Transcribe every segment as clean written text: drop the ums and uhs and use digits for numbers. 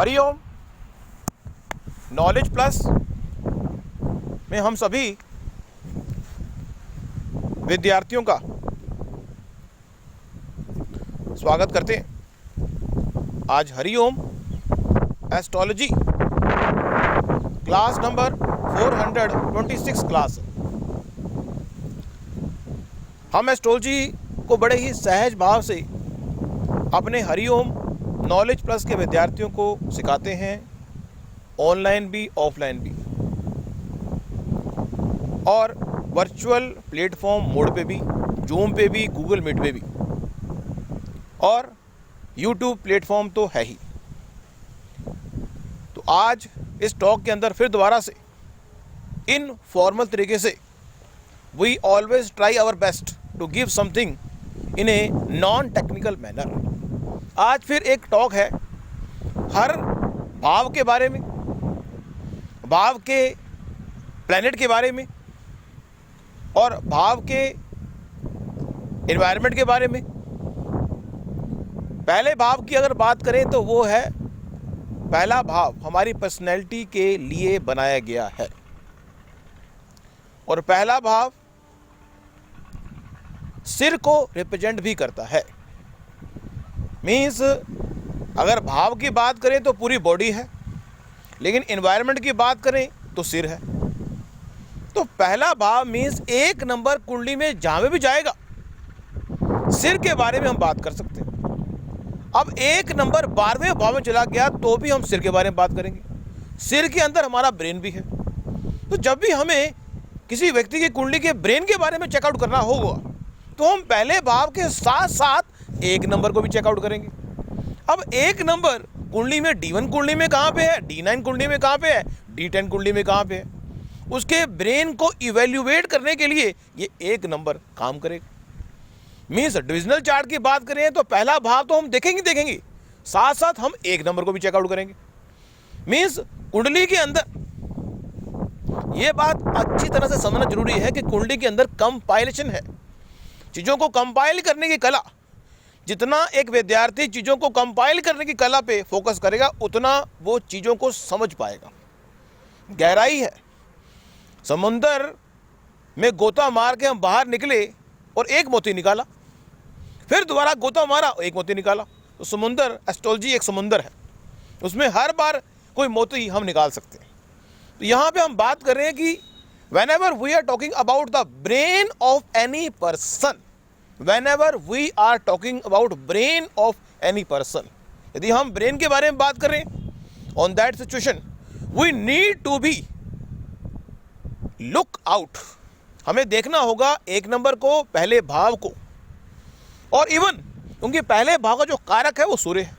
Hariom. Knowledge plus में हम सभी विद्यार्थियों का स्वागत करते हैं। आज Hariom astrology class number 426 class है। हम एस्ट्रोलॉजी को बड़े ही सहज भाव से अपने हरिओम नॉलेज प्लस के विद्यार्थियों को सिखाते हैं, ऑनलाइन भी ऑफलाइन भी, और वर्चुअल प्लेटफॉर्म मोड पे भी, जूम पे भी, गूगल मीट पे भी, और यूट्यूब प्लेटफॉर्म तो है ही। तो आज इस टॉक के अंदर फिर दोबारा से इन फॉर्मल तरीके से we always try our best to give something in a non technical manner. आज फिर एक टॉक है हर भाव के बारे में, भाव के प्लैनेट के बारे में, और भाव के एनवायरनमेंट के बारे में। पहले भाव की अगर बात करें तो वो है, पहला भाव हमारी पर्सनैलिटी के लिए बनाया गया है, और पहला भाव सिर को रिप्रेजेंट भी करता है। मीन्स अगर भाव की बात करें तो पूरी बॉडी है, लेकिन एनवायरनमेंट की बात करें तो सिर है। तो पहला भाव मीन्स एक नंबर कुंडली में जहां भी जाएगा सिर के बारे में हम बात कर सकते हैं। अब एक नंबर 12वें भाव में चला गया तो भी हम सिर के बारे में बात करेंगे। सिर के अंदर हमारा ब्रेन भी है। तो जब भी हमें किसी व्यक्ति की कुंडली के ब्रेन के बारे में चेकआउट करना होगा तो हम पहले भाव के साथ साथ एक नंबर को भी चेकआउट करेंगे। अब एक नंबर कुंडली में D1 कुंडली में कहाँ पे है, D9 कुंडली में कहाँ पे है, D10 कुंडली में कहाँ पे है, उसके ब्रेन को इवेल्युएट करने के लिए ये एक नंबर काम करेगा। मीन्स डिविजनल चार्ट की बात करें तो पहला भाव तो हम देखेंगे, साथ साथ हम एक नंबर को भी चेकआउट करेंगे। मीन्स कुंडली के अंदर ये बात अच्छी तरह से समझना जरूरी है कि कुंडली के अंदर कंपाइलेशन है। चीज़ों को कंपाइल करने की कला, जितना एक विद्यार्थी चीज़ों को कंपाइल करने की कला पे फोकस करेगा उतना वो चीज़ों को समझ पाएगा। गहराई है। समुंदर में गोता मार के हम बाहर निकले और एक मोती निकाला, फिर दोबारा गोता मारा, एक मोती निकाला। तो समुंदर, एस्ट्रोलॉजी एक समुंदर है, उसमें हर बार कोई मोती हम निकाल सकते हैं। तो यहाँ पे हम बात कर रहे हैं कि whenever we are talking about the brain of any person, whenever we are talking about brain of any person, यदि हम ब्रेन के बारे में बात करें, on that situation we need to be look out। हमें देखना होगा एक नंबर को, पहले भाव को, और इवन उनके पहले भाव का जो कारक है वो सूर्य है।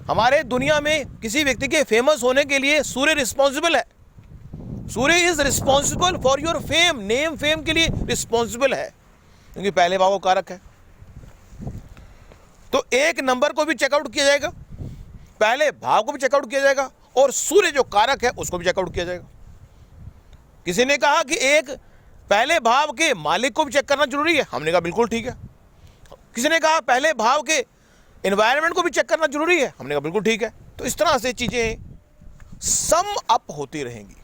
हमारे दुनिया में किसी व्यक्ति के फेमस होने के लिए सूर्य रिस्पॉन्सिबल है। Surya is responsible for your fame, name fame के लिए रिस्पॉन्सिबल है, क्योंकि पहले भाव का कारक है। तो एक नंबर को भी चेकआउट किया जाएगा, पहले भाव को भी चेकआउट किया जाएगा, और सूर्य जो कारक है उसको भी चेकआउट किया जाएगा। किसी ने कहा कि एक पहले भाव के मालिक को भी चेक करना जरूरी है, हमने कहा बिल्कुल ठीक है। किसी ने कहा पहले भाव के एनवायरनमेंट को भी चेक करना जरूरी है, हमने कहा बिल्कुल ठीक है। तो इस तरह से चीजें सम अप होती रहेंगी,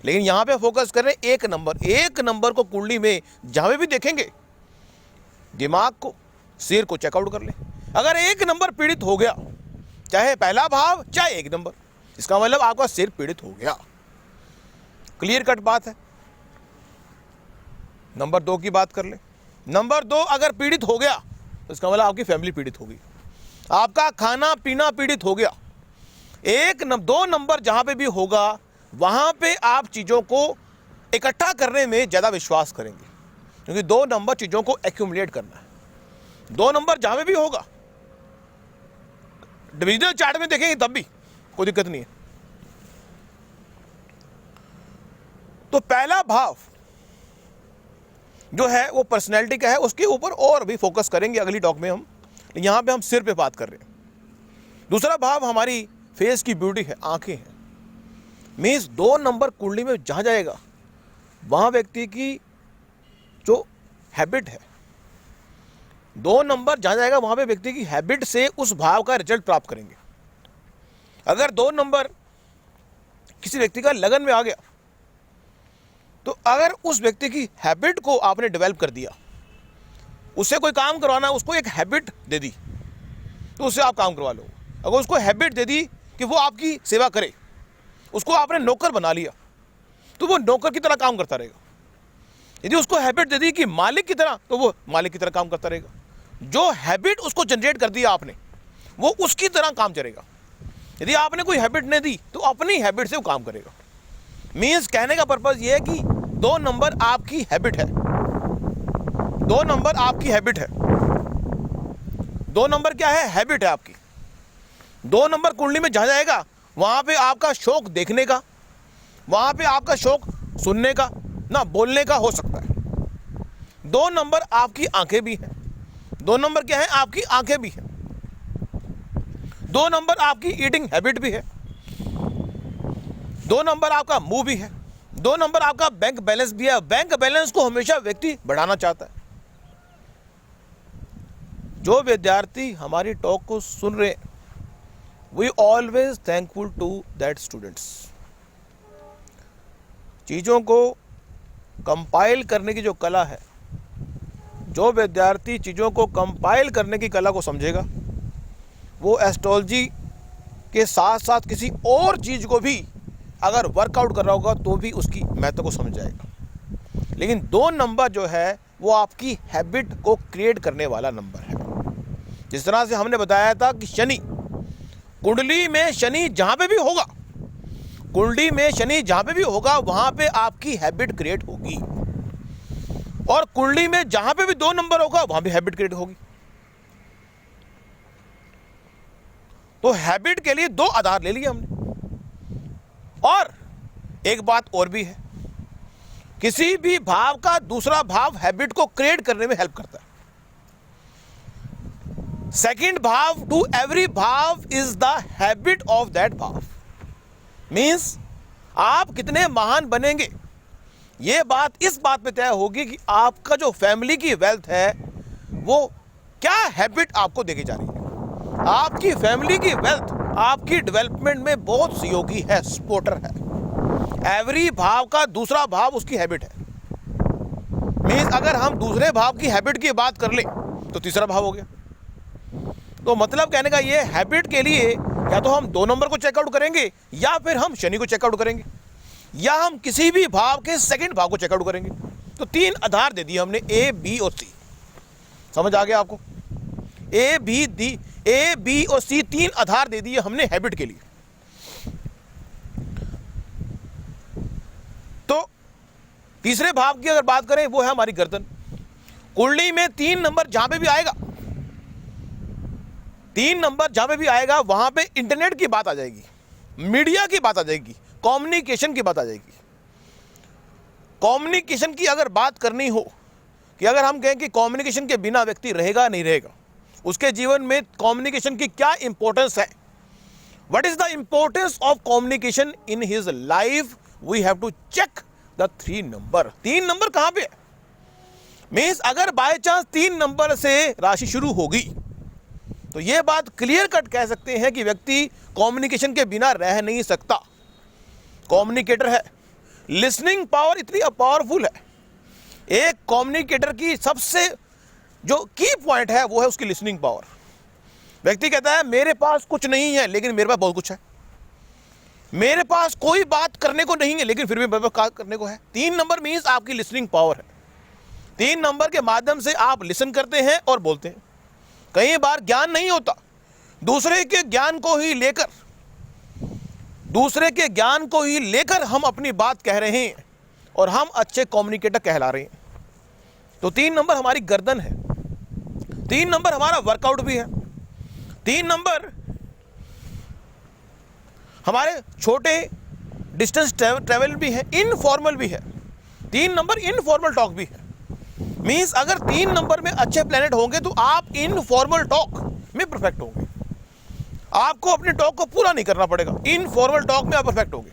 लेकिन यहां पे फोकस कर रहे हैं एक नंबर। एक नंबर को कुंडली में जहां भी देखेंगे दिमाग को, सिर को चेकआउट कर ले। अगर एक नंबर पीड़ित हो गया, चाहे पहला भाव चाहे एक नंबर, इसका मतलब आपका सिर पीड़ित हो गया। क्लियर कट बात है। नंबर 2 की बात कर ले। नंबर 2 अगर पीड़ित हो गया तो इसका मतलब आपकी फैमिली पीड़ित होगी, आपका खाना पीना पीड़ित हो गया। 2 नंबर जहां पे भी होगा वहां पे आप चीजों को इकट्ठा करने में ज्यादा विश्वास करेंगे, क्योंकि 2 नंबर चीजों को एक्यूमुलेट करना है। 2 नंबर जहां पे भी होगा, डिविजनल चार्ट में देखेंगे तब भी कोई दिक्कत नहीं है। तो पहला भाव जो है वो पर्सनैलिटी का है, उसके ऊपर और भी फोकस करेंगे अगली टॉक में हम। यहां पे हम सिर पे बात कर रहे हैं। दूसरा भाव हमारी फेस की ब्यूटी है, आंखें हैं। मीन्स 2 नंबर कुंडली में जहां जाएगा वहां व्यक्ति की जो हैबिट है, 2 नंबर जहां जाएगा वहां पे व्यक्ति की हैबिट से उस भाव का रिजल्ट प्राप्त करेंगे। अगर 2 नंबर किसी व्यक्ति का लगन में आ गया, तो अगर उस व्यक्ति की हैबिट को आपने डेवलप कर दिया, उससे कोई काम करवाना, उसको एक हैबिट दे दी, तो उससे आप काम करवा लो। अगर उसको हैबिट दे दी कि वो आपकी सेवा करे, उसको आपने नौकर बना लिया, तो वो नौकर की तरह काम करता रहेगा। यदि उसको हैबिट दे दी कि मालिक की तरह, तो वो मालिक की तरह काम करता रहेगा। जो हैबिट उसको जनरेट कर दिया आपने, वो उसकी तरह काम करेगा। यदि आपने कोई हैबिट नहीं दी, तो अपनी हैबिट से वो काम करेगा। मीन्स कहने का पर्पज ये है कि 2 नंबर आपकी हैबिट है। 2 नंबर आपकी हैबिट है। 2 नंबर क्या है? हैबिट है आपकी। 2 नंबर कुंडली में जहाँ जाएगा, वहाँ पे आपका शौक देखने का, वहाँ पे आपका शौक सुनने का, ना बोलने का हो सकता है। 2 नंबर आपकी आंखें भी हैं। 2 नंबर क्या है? आपकी आंखें भी हैं। 2 नंबर आपकी ईटिंग हैबिट भी है। 2 नंबर आपका मुंह भी है। 2 नंबर आपका बैंक बैलेंस भी है। बैंक बैलेंस को हमेशा व्यक्ति बढ़ाना चाहता है। जो विद्यार्थी हमारी टॉक को सुन रहे हैं, we always thankful to that students. चीज़ों को कंपाइल करने की जो कला है, जो विद्यार्थी चीज़ों को कंपाइल करने की कला को समझेगा, वो एस्ट्रोलॉजी के साथ साथ किसी और चीज़ को भी अगर वर्कआउट कर रहा होगा, तो भी उसकी महत्व को समझ जाएगा। लेकिन 2 नंबर जो है, वो आपकी हैबिट को क्रिएट करने वाला नंबर है। जिस तरह से हमने बताया था कि शनि, कुंडली में शनि जहाँ पे भी होगा, कुंडली में शनि जहाँ पे भी होगा, वहाँ पे आपकी हैबिट क्रिएट होगी। और कुंडली में जहाँ पे भी 2 नंबर होगा, वहाँ भी हैबिट क्रिएट होगी। तो हैबिट के लिए 2 आधार ले लिए हमने। और एक बात और भी है, किसी भी भाव का दूसरा भाव हैबिट को क्रिएट करने में हेल्प करता है। सेकंड भाव टू एवरी भाव is the habit of that भाव। मीन्स आप कितने महान बनेंगे, ये बात इस बात पे तय होगी कि आपका जो फैमिली की वेल्थ है, वो क्या हैबिट आपको देके जा रही है। आपकी फैमिली की वेल्थ आपकी डेवलपमेंट में बहुत सहयोगी है, सपोर्टर है। एवरी भाव का दूसरा भाव उसकी हैबिट है। मीन्स अगर हम दूसरे भाव की हैबिट की बात कर ले, तो तीसरा भाव हो गया। तो मतलब कहने का ये, हैबिट के लिए या तो हम 2 नंबर को चेकआउट करेंगे, या फिर हम शनि को चेकआउट करेंगे, या हम किसी भी भाव के सेकंड भाव को चेकआउट करेंगे। तो 3 आधार दे दिए हमने, ए, बी और सी। समझ आ गया आपको? ए, बी और सी 3 आधार दे दिए हमने हैबिट के लिए। तो तीसरे भाव की अगर बात करें, वो है हमारी गर्दन। कुंडली में 3 नंबर जहां पे भी आएगा, 3 नंबर जहां पे भी आएगा, वहां पे इंटरनेट की बात आ जाएगी, मीडिया की बात आ जाएगी, कम्युनिकेशन की बात आ जाएगी। कम्युनिकेशन की अगर बात करनी हो, कि अगर हम कहें कि कम्युनिकेशन के बिना व्यक्ति रहेगा नहीं रहेगा, उसके जीवन में कम्युनिकेशन की क्या इंपॉर्टेंस है, what is the importance of communication in his life, we have to check the 3 number. 3 number कहां पे है? मीन्स अगर बाय चांस 3 नंबर से राशि शुरू होगी, तो यह बात क्लियर कट कह सकते हैं कि व्यक्ति कम्युनिकेशन के बिना रह नहीं सकता। कम्युनिकेटर है, लिसनिंग पावर इतनी पावरफुल है। एक कम्युनिकेटर की सबसे जो की पॉइंट है, वो है उसकी लिसनिंग पावर। व्यक्ति कहता है मेरे पास कुछ नहीं है, लेकिन मेरे पास बहुत कुछ है। मेरे पास कोई बात करने को नहीं है, लेकिन फिर भी मेरे पास करने को है। 3 नंबर मीन्स आपकी लिसनिंग पावर है। 3 नंबर के माध्यम से आप लिसन करते हैं और बोलते हैं। कई बार ज्ञान नहीं होता, दूसरे के ज्ञान को ही लेकर हम अपनी बात कह रहे हैं, और हम अच्छे कम्युनिकेटर कहला रहे हैं। तो 3 नंबर हमारी गर्दन है। 3 नंबर हमारा वर्कआउट भी है। 3 नंबर हमारे छोटे डिस्टेंस ट्रेवल भी है, इनफॉर्मल भी है। 3 नंबर इनफॉर्मल टॉक भी है। मीन्स अगर 3 नंबर में अच्छे प्लेनेट होंगे, तो आप इनफॉर्मल टॉक में परफेक्ट होंगे। आपको अपने टॉक को पूरा नहीं करना पड़ेगा, इनफॉर्मल टॉक में आप परफेक्ट होंगे।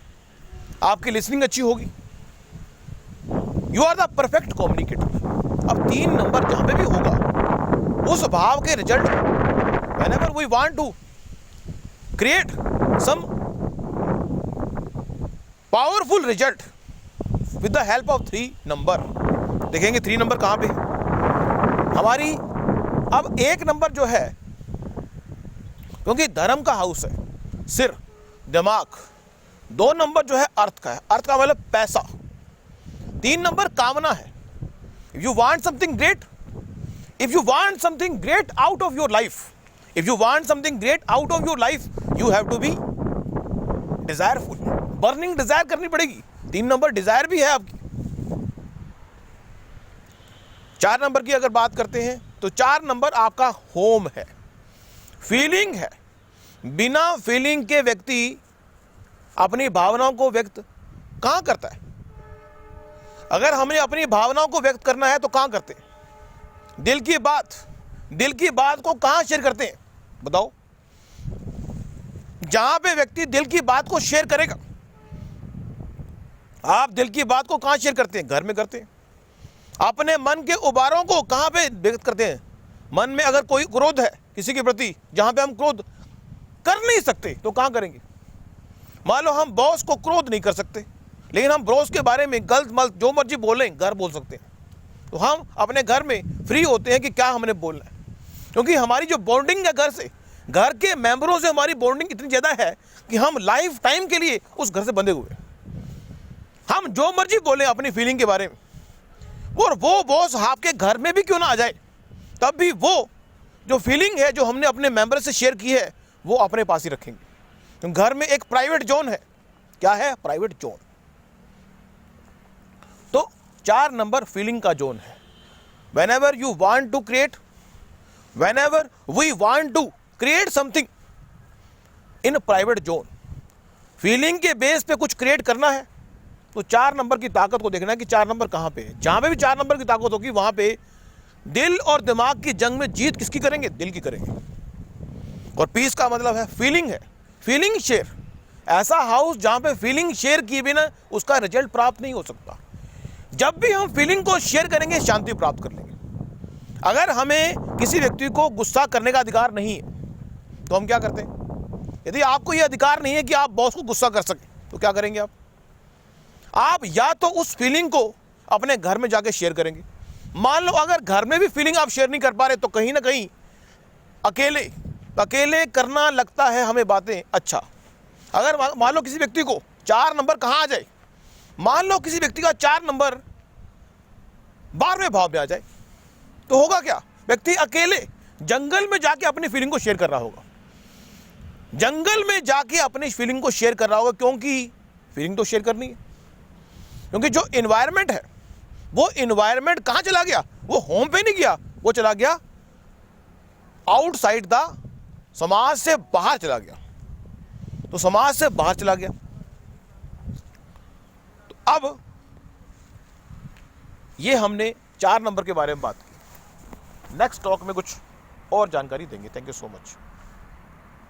आपकी लिसनिंग अच्छी होगी, you are the perfect communicator. अब 3 नंबर जहां पे भी होगा, उस भाव के result, whenever we want to create some powerful result with the help of 3 number। देखेंगे 3 नंबर कहाँ पे है हमारी। अब 1 नंबर जो है, क्योंकि धर्म का हाउस है, सिर, दिमाग। 2 नंबर जो है अर्थ का है, अर्थ का मतलब पैसा। 3 नंबर कामना है। If you want something great, if you want something great out of your life, if you want something great out of your life, you have to be desireful। Burning desire करनी पड़ेगी। 3 number Dzire भी है आपकी। 4 number की अगर बात करते हैं तो 4 नंबर आपका होम है, फीलिंग है। बिना फीलिंग के व्यक्ति अपनी भावनाओं को व्यक्त कहां करता है? अगर हमें अपनी भावनाओं को व्यक्त करना है तो कहां करते हैं? दिल की बात को कहां शेयर करते हैं बताओ? जहां पे व्यक्ति दिल की बात को शेयर करेगा। आप दिल की बात को कहां शेयर करते हैं? घर में करते हैं। अपने मन के उबारों को कहां पे व्यक्त करते हैं? मन में अगर कोई क्रोध है किसी के प्रति, जहां पे हम क्रोध कर नहीं सकते तो कहां करेंगे? मान लो हम बॉस को क्रोध नहीं कर सकते, लेकिन हम बॉस के बारे में गलत मलत जो मर्जी बोलें, घर बोल सकते हैं। तो हम अपने घर में फ्री होते हैं कि क्या हमने बोलना है, क्योंकि हमारी जो बॉन्डिंग है घर से, घर के मेंबरों से हमारी बॉन्डिंग इतनी ज़्यादा है कि हम लाइफ टाइम के लिए उस घर से बंधे हुए हैं। हम जो मर्जी बोलें अपनी फीलिंग के बारे में, और वो बॉस आपके घर में भी क्यों ना आ जाए, तब भी वो जो फीलिंग है जो हमने अपने मेंबर से शेयर की है वो अपने पास ही रखेंगे। तो घर में एक प्राइवेट जोन है। क्या है? Private zone. तो 4 नंबर फीलिंग का जोन है। whenever you want to create, whenever we want to create something in a private zone, feeling के बेस पे कुछ क्रिएट करना है तो 4 नंबर की ताकत को देखना है कि 4 नंबर कहां पे है। जहां पे भी 4 नंबर की ताकत होगी वहां पे दिल और दिमाग की जंग में जीत किसकी करेंगे? दिल की करेंगे। और पीस का मतलब है फीलिंग है, फीलिंग शेयर। ऐसा हाउस जहां पे फीलिंग शेयर किए बिना उसका रिजल्ट प्राप्त नहीं हो सकता। जब भी हम फीलिंग को शेयर करेंगे शांति प्राप्त कर लेंगे। अगर हमें किसी व्यक्ति को गुस्सा करने का अधिकार नहीं है तो हम क्या करते हैं? यदि आपको यह अधिकार नहीं है कि आप बॉस को गुस्सा कर सकें तो क्या करेंगे आप या तो उस फीलिंग को अपने घर में जाके शेयर करेंगे। मान लो अगर घर में भी फीलिंग आप शेयर नहीं कर पा रहे तो कहीं ना कहीं अकेले करना लगता है हमें बातें। अच्छा, अगर मान लो किसी व्यक्ति को 4 नंबर कहाँ आ जाए, मान लो किसी व्यक्ति का 4 नंबर 12वें भाव में आ जाए तो होगा क्या? व्यक्ति अकेले जंगल में जाके अपनी फीलिंग को शेयर कर रहा होगा। जंगल में जाके अपनी फीलिंग को शेयर कर रहा होगा, क्योंकि फीलिंग तो शेयर करनी है। क्योंकि जो इन्वायरमेंट है वो इन्वायरमेंट कहां चला गया? वो होम पे नहीं गया, वो चला गया आउटसाइड द, समाज से बाहर चला गया। तो समाज से बाहर चला गया। तो अब ये हमने 4 नंबर के बारे में बात की। नेक्स्ट टॉक में कुछ और जानकारी देंगे। Thank you so much.